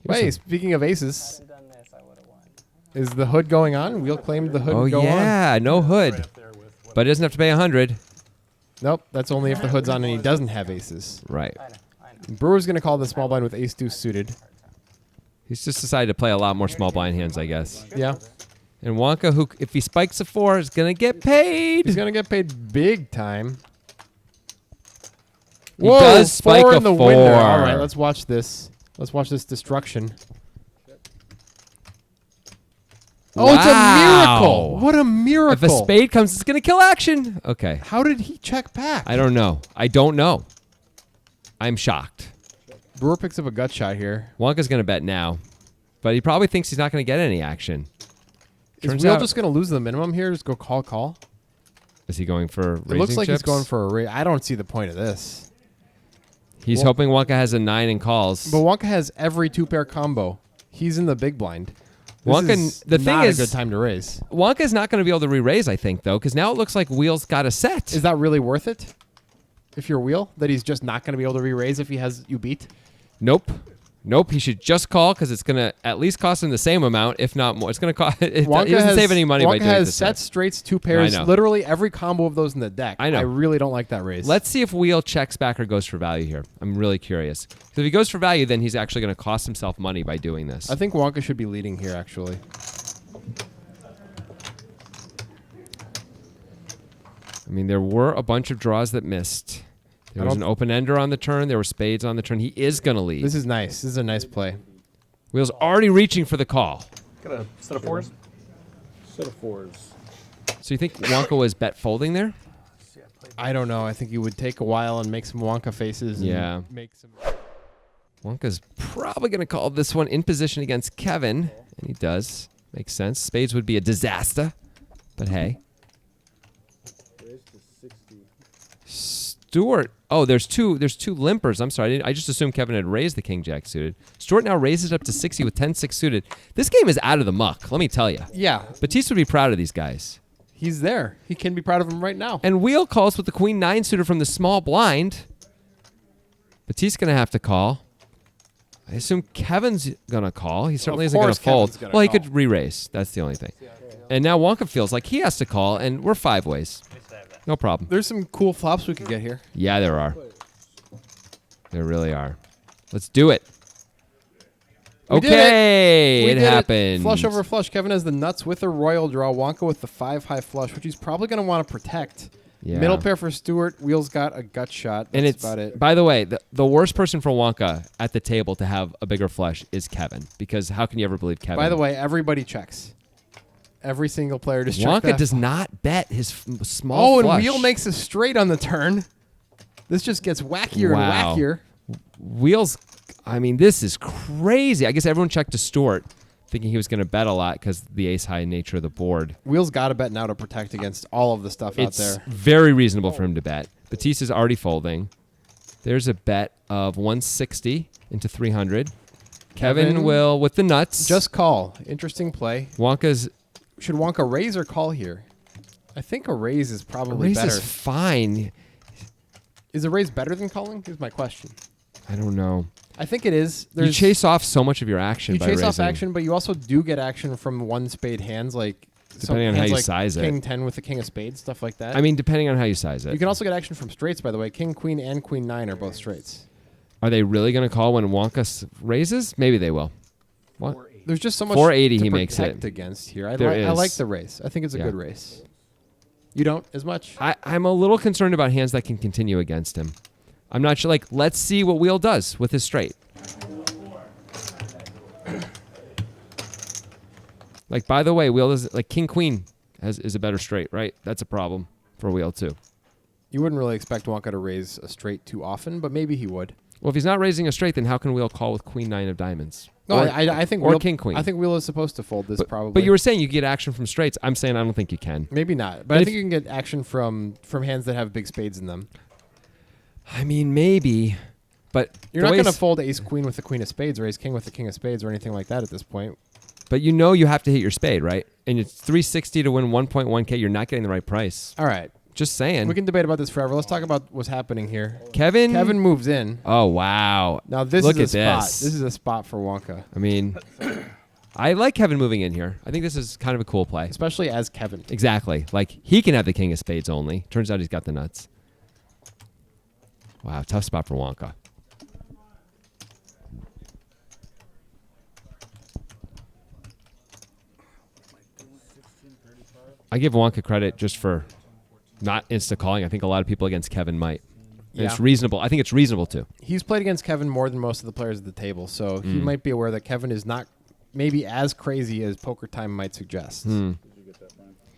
Wait, speaking of aces, is the hood going on? Wheel claimed the hood Oh, go on. yeah, no hood. But he doesn't have to pay 100. Nope, that's only if the hood's on and he doesn't have aces. Right. Brewer's going to call the small blind with ace-deuce suited. He's just decided to play a lot more small blind hands, I guess. Yeah. And Wonka, who, if he spikes a 4, is going to get paid. He's going to get paid big time. He does spike four a in the 4. window. All right, let's watch this. Let's watch this destruction. Oh, it's a miracle. What a miracle. If a spade comes, it's going to kill action. Okay. How did he check back? I don't know. I don't know. I'm shocked. Brewer picks up a gut shot here. Wonka's going to bet now. But he probably thinks he's not going to get any action. Is Wheel just going to lose the minimum here? Just go call? Is he going for raising It looks like chips? he's going for a raise. I don't see the point of this. He's hoping Wonka has a 9 and calls. But Wonka has every 2-pair combo. He's in the big blind. The thing is, a good time to raise. Wonka's not going to be able to re-raise, I think, though, because now it looks like Wheel's got a set. Is that really worth it? If you're Wheel, that he's just not going to be able to re-raise if he has you beat? Nope. He should just call because it's going to at least cost him the same amount, if not more. It's going to cost. He doesn't save any money by doing Wonka has this. sets, straights, 2 pairs, literally every combo of those in the deck. I know. I really don't like that raise. Let's see if Wheel checks back or goes for value here. I'm really curious. Because if he goes for value, then he's actually going to cost himself money by doing this. I think Wonka should be leading here, actually. I mean, there were a bunch of draws that missed. There was an open-ender on the turn. There were spades on the turn. He is going to lead. This is nice. This is a nice play. Wheel's already reaching for the call. Got a set of 4s? Set of 4s. So you think Wonka was bet folding there? I don't know. I think he would take a while and make some Wonka faces. Yeah. And make some. Wonka's probably going to call this one in position against Kevin. And he does. Makes sense. Spades would be a disaster. But hey. Stewart. Oh, there's two limpers. I'm sorry. I just assumed Kevin had raised the king jack suited. Stewart now raises it up to 60 with 10-6 suited. This game is out of the muck, let me tell you. Yeah. Batiste would be proud of these guys. He's there. He can be proud of him right now. And Wheel calls with the queen 9 suited from the small blind. Batiste's going to have to call. I assume Kevin's going to call. He certainly isn't going to fold. Well, he could re-raise. That's the only thing. And now Wonka feels like he has to call, and we're 5 ways. No problem. There's some cool flops we could get here. Yeah, there are. There really are. Let's do it. Okay, it happened. Flush over flush. Kevin has the nuts with a royal draw. Wonka with the 5-high flush, which he's probably going to want to protect. Yeah. Middle pair for Stewart. Wheel's got a gut shot. That's about it. By the way, the worst person for Wonka at the table to have a bigger flush is Kevin, because how can you ever believe Kevin? By the way, everybody checks. Every single player just checks Wonka does not bet his small flush. Oh, and Wheel makes a straight on the turn. This just gets wackier and wackier. Wheel's, I mean, this is crazy. I guess everyone checked to Stewart, thinking he was going to bet a lot because the ace-high nature of the board. Wheel's got to bet now to protect against all of the stuff out there. It's very reasonable for him to bet. Batiste is already folding. There's a bet of 160 into 300. Kevin will, with the nuts. Just call. Interesting play. Should Wonka raise or call here? I think a raise is probably better. Raise is fine. Is a raise better than calling? Here's my question. I don't know. I think it is. You chase off so much of your action by raising. You chase off action, but you also do get action from one spade hands, like depending on how you size it. King 10 with the king of spades, stuff like that. I mean, depending on how you size it. You can also get action from straights, by the way. King, queen, and queen 9 are both straights. Are they really going to call when Wonka raises? Maybe they will. What? There's just so much 480 to he makes protect it against here. I is. like the race. I think it's a good race. You don't as much? I'm a little concerned about hands that can continue against him. I'm not sure. Like, let's see what Wheel does with his straight. Like, by the way, Wheel is like King Queen is a better straight, right? That's a problem for Wheel too. You wouldn't really expect Wonka to raise a straight too often, but maybe he would. Well, if he's not raising a straight, then how can Wheel call with Queen 9 of diamonds? No, I think Wheel, King Queen. I think Wheel is supposed to fold this probably. But you were saying you get action from straights. I'm saying I don't think you can. Maybe not. But I think you can get action from hands that have big spades in them. I mean, maybe. But you're not going to fold ace queen with the queen of spades or ace king with the king of spades or anything like that at this point. But you know you have to hit your spade, right? And it's 360 to win 1.1K. You're not getting the right price. All right. Just saying. We can debate about this forever. Let's talk about what's happening here. Kevin moves in. Oh, wow. Now this Look is a at spot. this. This is a spot for Wonka, I mean, I like Kevin moving in here. I think this is kind of a cool play. especially as Kevin. Exactly. Like, he can have the king of spades only. Turns out he's got the nuts. Wow, tough spot for Wonka. I give Wonka credit just for not insta-calling. I think a lot of people against Kevin might. And it's reasonable. I think it's reasonable, too. He's played against Kevin more than most of the players at the table, so he might be aware that Kevin is not maybe as crazy as Poker Time might suggest.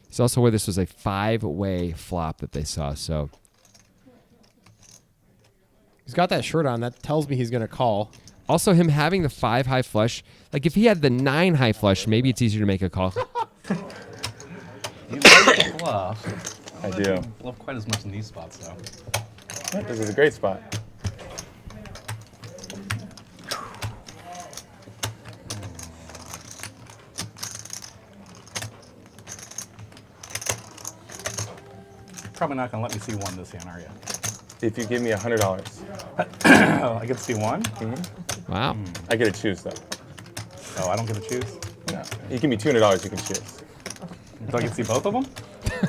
He's also aware this was a 5-way flop that they saw, so... He's got that shirt on. That tells me he's going to call. Also, him having the 5 high flush, like if he had the 9 high flush, maybe it's easier to make a call. You like to bluff. I do. Bluff quite as much in these spots, though. This is a great spot. Probably not going to let me see one this hand, are you? If you give me $100, Oh, I get to see one? Wow. I get to choose though. Oh, I don't get to choose? No. You give me $200, you can choose. Do I get to see both of them?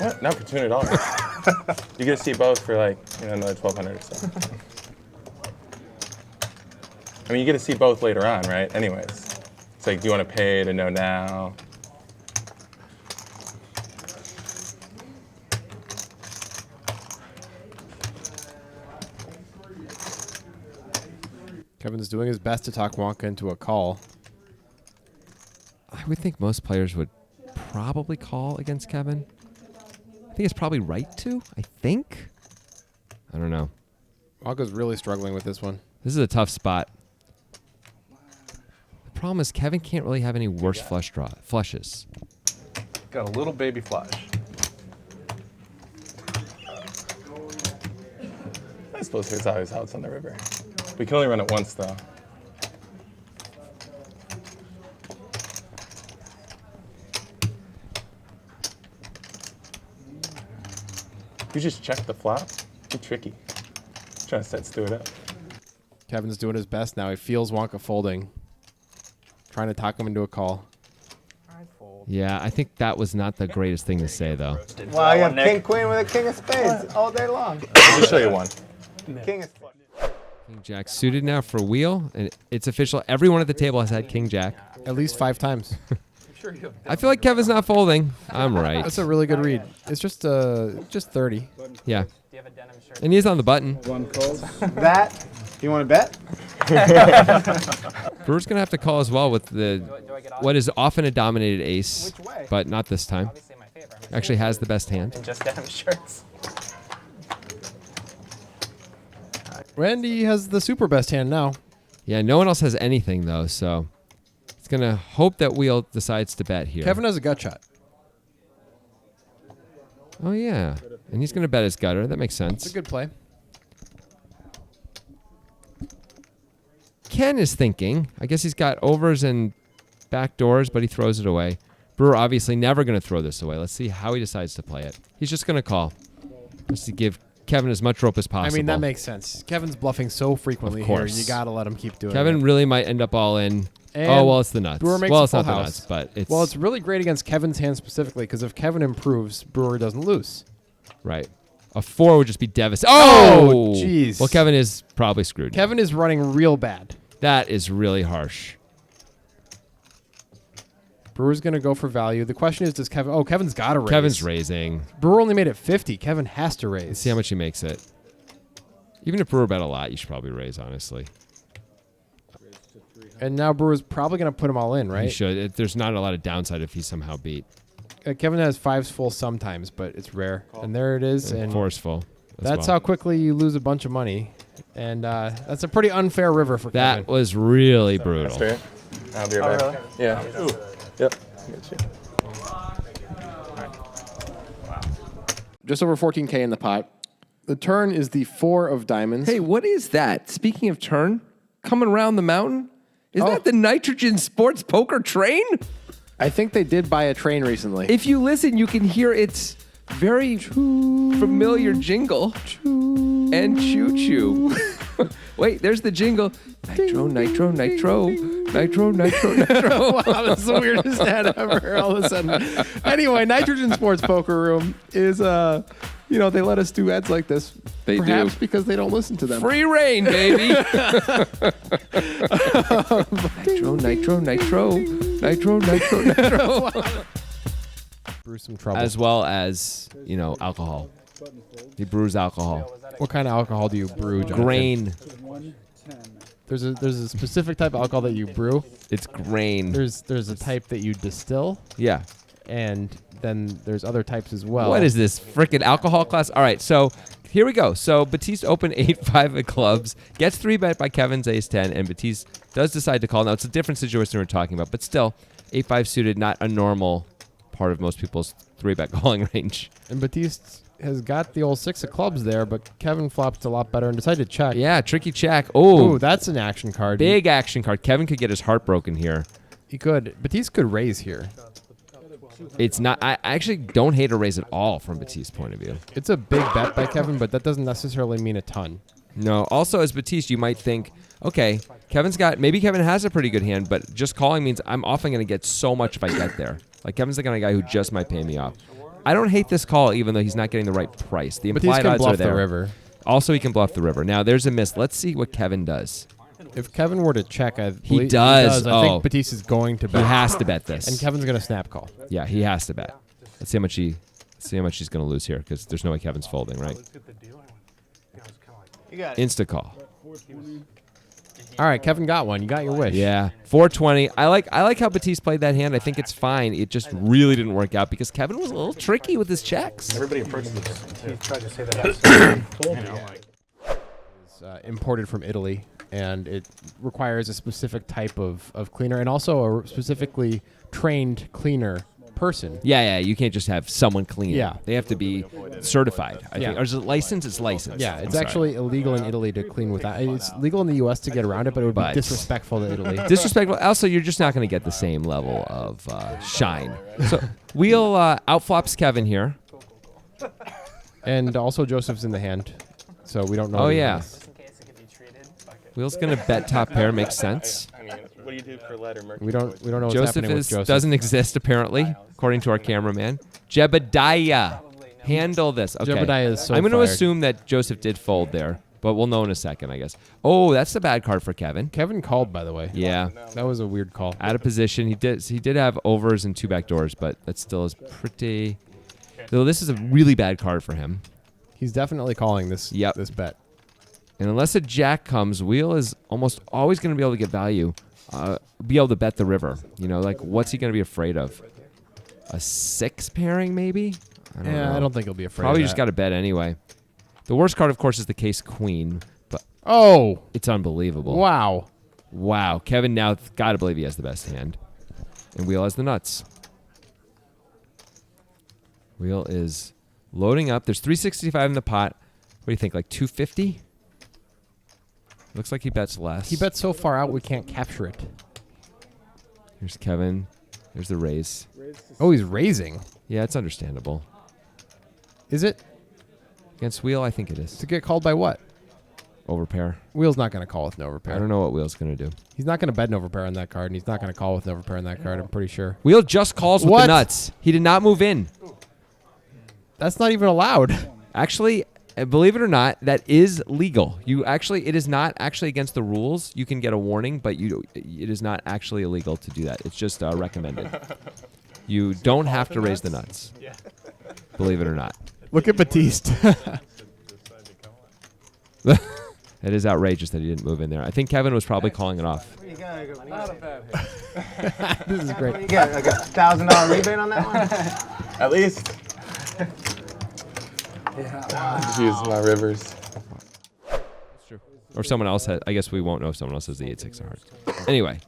What? Not for $200. You get to see both for like another $1,200 or so. I mean, you get to see both later on, right? Anyways, it's like, do you want to pay to know now? Kevin's doing his best to talk Wonka into a call. I would think most players would probably call against Kevin. I think it's probably right to, I think. I don't know. Wonka's really struggling with this one. This is a tough spot. The problem is Kevin can't really have any worse flushes. Got a little baby flush. I suppose it's always outs on the river. We can only run it once though. You just check the flop? Too tricky. Trying to set Stewart up. Kevin's doing his best now. He feels Wonka folding. Trying to talk him into a call. Yeah, I think that was not the greatest thing to say, though. Well, you have king queen with a king of spades all day long. Let me show you one. King of spades. King Jack suited now for wheel, and it's official. Everyone at the table has had King Jack. At least 5 times. I feel like Kevin's not folding. I'm right. That's a really good read. It's just 30. Yeah. And he's on the button. That, you want to bet? Brewer's going to have to call as well with the what is often a dominated ace, but not this time. Actually has the best hand. Just denim shirts. Randy has the super best hand now. Yeah, no one else has anything, though, so it's going to hope that wheel decides to bet here. Kevin has a gut shot. Oh, yeah. And he's going to bet his gutter. That makes It's a sense. good play. Ken is thinking. I guess he's got overs and back doors, but he throws it away. Brewer obviously never going to throw this away. Let's see how he decides to play it. He's just going to call. Just to give Kevin as much rope as possible. I mean, that makes sense. Kevin's bluffing so frequently Of here. course. You got to let him keep doing Kevin it. really might end up all in. And Oh, well, it's the nuts. Brewer makes Well, a it's not full the house. nuts, but it's... Well, it's really great against Kevin's hand specifically because if Kevin improves, Brewer doesn't lose. right. A 4 would just be devastating. Oh! jeez. Well, Kevin is probably screwed. Kevin is running real bad. That is really harsh. Brewer's going to go for value. The question is, does Kevin... Oh, Kevin's got to raise. Kevin's raising. Brewer only made it 50. Kevin has to raise. Let's see how much he makes it. Even if Brewer bet a lot, you should probably raise, honestly. And now Brewer's probably going to put them all in, He right? should. There's not a lot of downside if he's somehow beat. Kevin has 5s full sometimes, but it's rare. And there it is. And Forceful. that's how quickly you lose a bunch of money. And that's a pretty unfair river for That Kevin. was really brutal. Fair. I'll be right back. Yeah. Ooh. Yep. Get you. Just over 14K in the pot. The turn is the 4 of diamonds. Hey, what is that? Speaking of turn, coming around the mountain? Is Oh. that the Nitrogen Sports Poker train? I think they did buy a train recently. If you listen, you can hear its very familiar jingle. And choo-choo. Wait, there's the jingle. Nitro, nitro, nitro. Nitro, nitro, nitro. Wow, that's the weirdest ad ever. All of a sudden. Anyway, Nitrogen Sports Poker Room is, they let us do ads like this. They perhaps do. because they don't listen to them. Free reign, baby. Nitro, nitro, nitro. Nitro, nitro, nitro. Brew some trouble. As well as, alcohol. He brews alcohol. What kind of alcohol do you brew, Jonathan? Grain. There's a specific type of alcohol that you brew. It's grain. There's a type that you distill, Yeah. and then there's other types as well. What is this freaking alcohol class? All right, so here we go. So Batiste opened 8-5 of clubs, gets 3-bet by Kevin's ace-10, and Batiste does decide to call. Now, it's a different situation we're talking about, but still, 8-5 suited, not a normal part of most people's 3-bet calling range. And Batiste has got the old 6 of clubs there, but Kevin flopped a lot better and decided to check. Yeah, tricky check. Ooh, Oh, that's an action card. big action card. Kevin could get his heart broken here. He could. Batiste could raise here. It's not. I actually don't hate a raise at all from Batiste's point of view. It's a big bet by Kevin, but that doesn't necessarily mean a ton. No. Also, as Batiste, you might think, okay, maybe Kevin has a pretty good hand, but just calling means I'm often going to get so much if I get there. Like Kevin's the kind of guy who just might pay me off. I don't hate this call, even though he's not getting the right price. The Batiste implied can odds bluff are there. the river. Also, he can bluff the river. Now, there's a miss. Let's see what Kevin does. If Kevin were to check, I He believe does. I Oh. think Batiste is going to He bet. has to bet this. And Kevin's going to snap call. Yeah, he has to bet. Let's see how much he's going to lose here, because there's no way Kevin's folding, right? You got it. Insta call. All right, Kevin got one. You got your wish. Yeah, 420. I like how Batiste played that hand. I think it's fine. It just really didn't work out because Kevin was a little tricky with his checks. Everybody approaches this. He tried to say that. It's imported from Italy, and it requires a specific type of cleaner and also a specifically trained cleaner person. Yeah, you can't just have someone clean it. Yeah. They have to be certified, I Yeah. think. Or is it licensed? It's licensed. Yeah, I'm it's sorry. actually illegal in Italy to clean without. It's legal in the U.S. to get around it, but it would be But- disrespectful to Italy. Disrespectful. Also, you're just not going to get the same level of shine. So Wheel outflops Kevin here. And also, Joseph's in the hand, so we don't know. Oh, the yeah. odds. Wheel's going to bet top pair. Makes sense. I mean, what do you do for lead or mercury? We don't know what's Joseph happening with Joseph. doesn't exist, apparently, according to our cameraman. Jebediah. Handle this. Okay. Jebediah is so I'm going to fired. assume that Joseph did fold there, but we'll know in a second, I guess. Oh, that's the bad card for Kevin. Kevin called, by the way. Yeah. That was a weird call. Out of position. He did have overs and 2 back doors, but that still is pretty... So this is a really bad card for him. He's definitely calling this. Yep. This bet. And unless a jack comes, Wheel is almost always going to be able to get value, be able to bet the river. Like what's he going to be afraid of? A 6 pairing, maybe? I don't think he'll be afraid. Probably of just that. got to bet anyway. The worst card, of course, is the case queen, but Oh, it's unbelievable. wow. Wow. Kevin now got to believe he has the best hand. And Wheel has the nuts. Wheel is loading up. There's 365 in the pot. What do you think, like 250? Looks like he bets less. He bets so far out we can't capture it. Here's Kevin. There's the raise. Oh, he's raising. Yeah, it's understandable. Is it? Against Wheel, I think it is. To get called by what? Overpair. Wheel's not going to call with an overpair. I don't know what Wheel's going to do. He's not going to bet an overpair on that card, and he's not going to call with an overpair on that card, I'm pretty sure. Wheel just calls with What? the nuts. He did not move in. That's not even allowed. Actually, believe it or not, that is legal. It is not actually against the rules. You can get a warning, but it is not actually illegal to do that. It's just recommended. You don't have to raise the nuts. Believe it or not. Look at Batiste. It is outrageous that he didn't move in there. I think Kevin was probably calling it off. What you got? This is What great. you get? Like a $1,000 rebate on that one? At least. Just use my rivers. Or someone else has. I guess we won't know if someone else has the 8-6 of hearts. Anyway.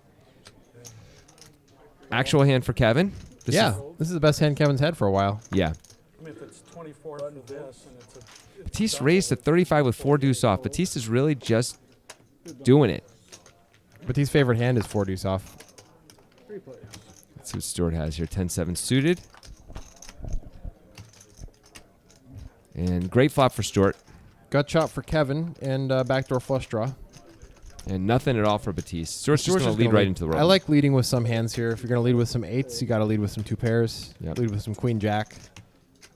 Actual hand for Kevin. This This is the best hand Kevin's had for a while. Yeah. I mean, if it's 24 for this, and it's a Batiste raised to 35 with 4 deuce off. Batiste is really just doing it. Batiste's favorite hand is 4 deuce off. Let's see what Stuart has here. 10-7 suited. And great flop for Stuart. Gut shot for Kevin and backdoor flush draw. And nothing at all for Batiste. Stuart's just Stuart's going to lead right into the roll. I like leading with some hands here. If you're going to lead with some eights, you got to lead with some two pairs. Yep. Lead with some queen jack.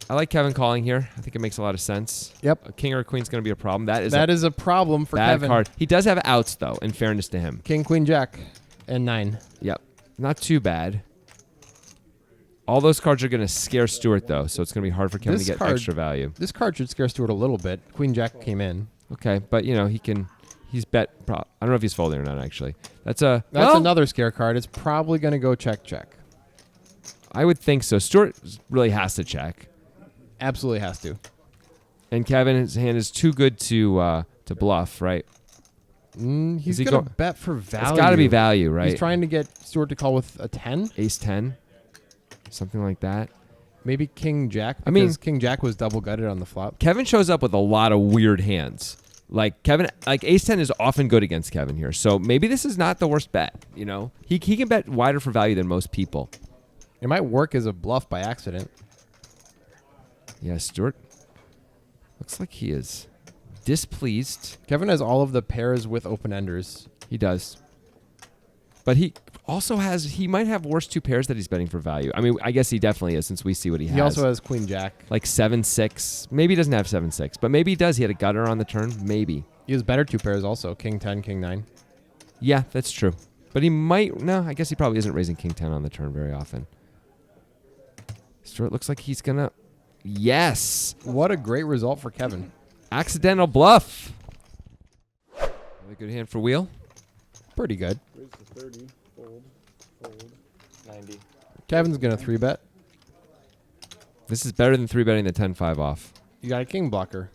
I like Kevin calling here. I think it makes a lot of sense. Yep. A king or a queen's going to be a problem. That is a problem for bad Kevin. card. He does have outs, though, in fairness to him. King, queen, jack, and 9. Yep. Not too bad. All those cards are going to scare Stuart, though, so it's going to be hard for Kevin to get extra value. This card should scare Stuart a little bit. Queen, jack came in. Okay, but, you know, he's bet. I don't know if he's folding or not, actually. That's another scare card. It's probably going to go check, check. I would think so. Stuart really has to check. Absolutely has to. And Kevin's hand is too good to bluff, right? He's going to bet for value. It's got to be value, right? He's trying to get Stuart to call with a 10. Ace 10. Something like that. Maybe king, jack. Because king, jack was double gutted on the flop. Kevin shows up with a lot of weird hands. Like ace 10 is often good against Kevin here. So maybe this is not the worst bet, you know? He can bet wider for value than most people. It might work as a bluff by accident. Yeah, Stuart looks like he is displeased. Kevin has all of the pairs with open-enders. He does. But he also he might have worse two pairs that he's betting for value. I mean, I guess he definitely is since we see what he has. He also has queen, jack. Like 7-6. Maybe he doesn't have 7-6, but maybe he does. He had a gutter on the turn. Maybe. He has better two pairs also. King 10, king 9. Yeah, that's true. But he might... No, I guess he probably isn't raising king 10 on the turn very often. Stuart looks like he's going to... Yes! What a great result for Kevin. Accidental bluff. Really good hand for wheel. Pretty good. Raise to 30, fold, 90. Kevin's going to 3-bet. This is better than 3-betting the 10-5 off. You got a king blocker.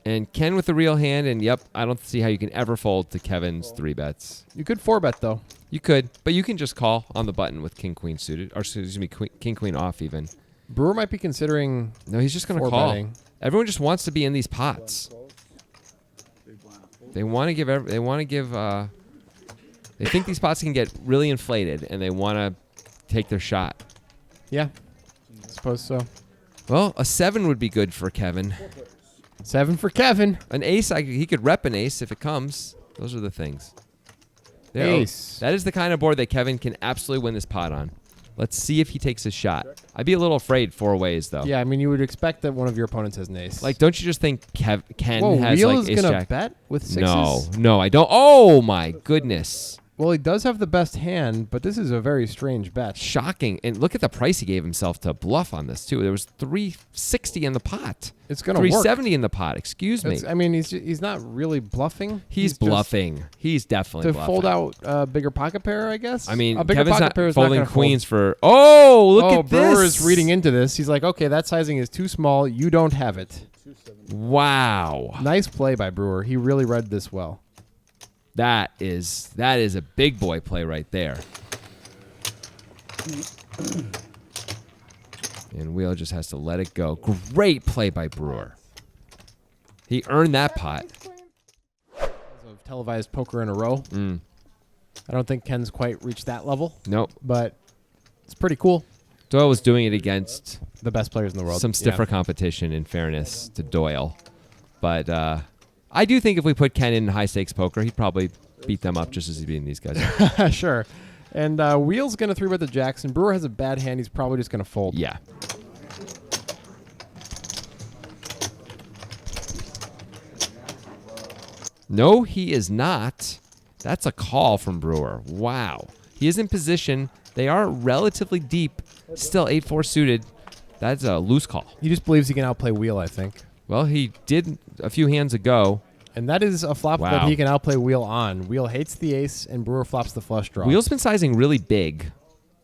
And Ken with the real hand, and yep, I don't see how you can ever fold to Kevin's 3-bets. You could 4-bet, though. You could, but you can just call on the button with king, queen suited, or excuse me, king, queen off even. Brewer might be considering... No, he's just going to call. Everyone just wants to be in these pots. They want to give... They think these pots can get really inflated, and they want to take their shot. Yeah, I suppose so. Well, a 7 would be good for Kevin. 7 for Kevin. An ace, he could rep an ace if it comes. Those are the things. There, Ace. that is the kind of board that Kevin can absolutely win this pot on. Let's see if he takes a shot. I'd be a little afraid 4 ways, though. Yeah, I mean, you would expect that one of your opponents has an ace. Like, don't you just think Ken has, Wheel like, is ace gonna jack? bet with 6s? No, I don't. Oh, my goodness. Well, he does have the best hand, but this is a very strange bet. Shocking. And look at the price he gave himself to bluff on this, too. There was $360 in the pot. It's going to work. $370 in the pot. Excuse me. I mean, he's not really bluffing. He's bluffing. He's definitely bluffing. To fold out a bigger pocket pair, I guess? I mean, a bigger Kevin's pocket not pair is folding not gonna queens fold. for... Oh, look at this. Brewer is reading into this. He's like, okay, that sizing is too small. You don't have it. Wow. Nice play by Brewer. He really read this well. That is a big boy play right there. And Wheel just has to let it go. Great play by Brewer. He earned that pot. Of televised poker in a row. I don't think Ken's quite reached that level. Nope. But it's pretty cool. Doyle was doing it against the best players in the world. Some stiffer competition, in fairness to Doyle. But I do think if we put Ken in high stakes poker, he'd probably beat them up just as he's beating these guys. Sure. And Wheel's going to 3-bet the Jackson. Brewer has a bad hand. He's probably just going to fold. Yeah. No, he is not. That's a call from Brewer. Wow. He is in position. They are relatively deep. Still 8-4 suited. That's a loose call. He just believes he can outplay Wheel, I think. Well, he did a few hands ago. And that is a flop that he can outplay Wheel on. Wheel hates the ace, and Brewer flops the flush draw. Wheel's been sizing really big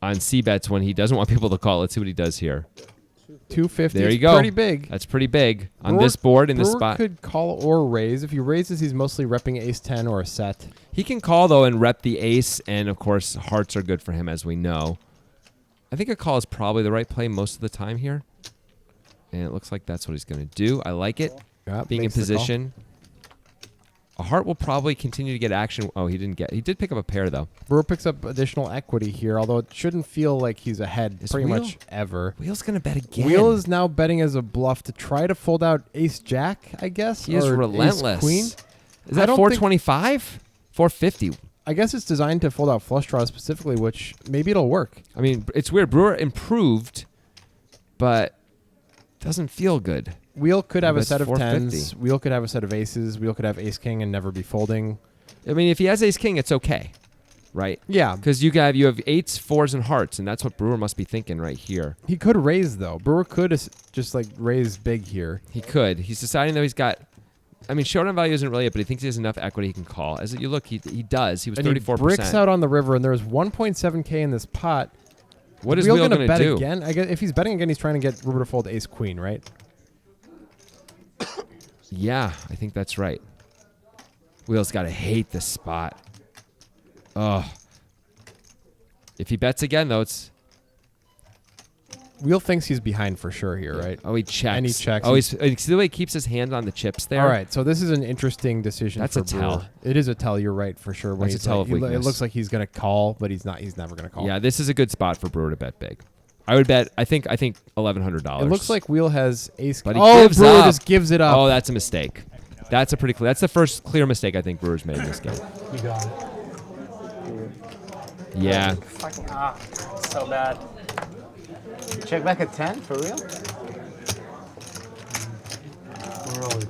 on C-bets when he doesn't want people to call. Let's see what he does here. 250. There you go. Pretty big. That's pretty big on this board in this spot. Brewer could call or raise. If he raises, he's mostly repping ace 10 or a set. He can call, though, and rep the ace, and, of course, hearts are good for him, as we know. I think a call is probably the right play most of the time here. And it looks like that's what he's going to do. I like it. Yep, being in position. A heart will probably continue to get action. Oh, he did pick up a pair, though. Brewer picks up additional equity here, although it shouldn't feel like he's ahead Is pretty Wheel- much ever. Wheel's going to bet again. Wheel is now betting as a bluff to try to fold out ace-jack, I guess. He is or relentless. Ace-queen. Is I that don't 425? 450. I guess it's designed to fold out flush draws specifically, which maybe it'll work. I mean, it's weird. Brewer improved, but doesn't feel good. Wheel could have a That's set of 450. tens. Wheel could have a set of aces. Wheel could have ace-king and never be folding. I mean, if he has ace king, it's okay, right? Yeah. Because you have eights, fours, and hearts, and that's what Brewer must be thinking right here. He could raise, though. Brewer could just like raise big here. He could. He's deciding though he's got. I mean, showdown value isn't really it, but he thinks he has enough equity he can call. As you look, he does. He was And 34%. he bricks out on the river, and there's 1.7k in this pot. What is Wheel Wheel gonna going to bet do? again? I guess if he's betting again, he's trying to get Brewer to fold ace-queen, right? Yeah, I think that's right. Wheel's got to hate this spot. Ugh. If he bets again, though, it's... Wheel thinks he's behind for sure here, right? Oh, he checks. And he checks. Oh, see the way he keeps his hand on the chips there? All right, so this is an interesting decision. That's for a tell. Brewer. It is a tell. You're right for sure. When That's a he's tell like, of weakness. It looks like he's gonna call, but he's not. He's never gonna call. Yeah, this is a good spot for Brewer to bet big. I would bet, I think $1,100. It looks like Wheel has ace. But he oh, gives Brewer up. just gives it up. Oh, that's a mistake. That's a pretty clear. That's the first clear mistake I think Brewer's made in this game. You got it. Yeah. Fucking so bad. Check back at 10 for real? Really.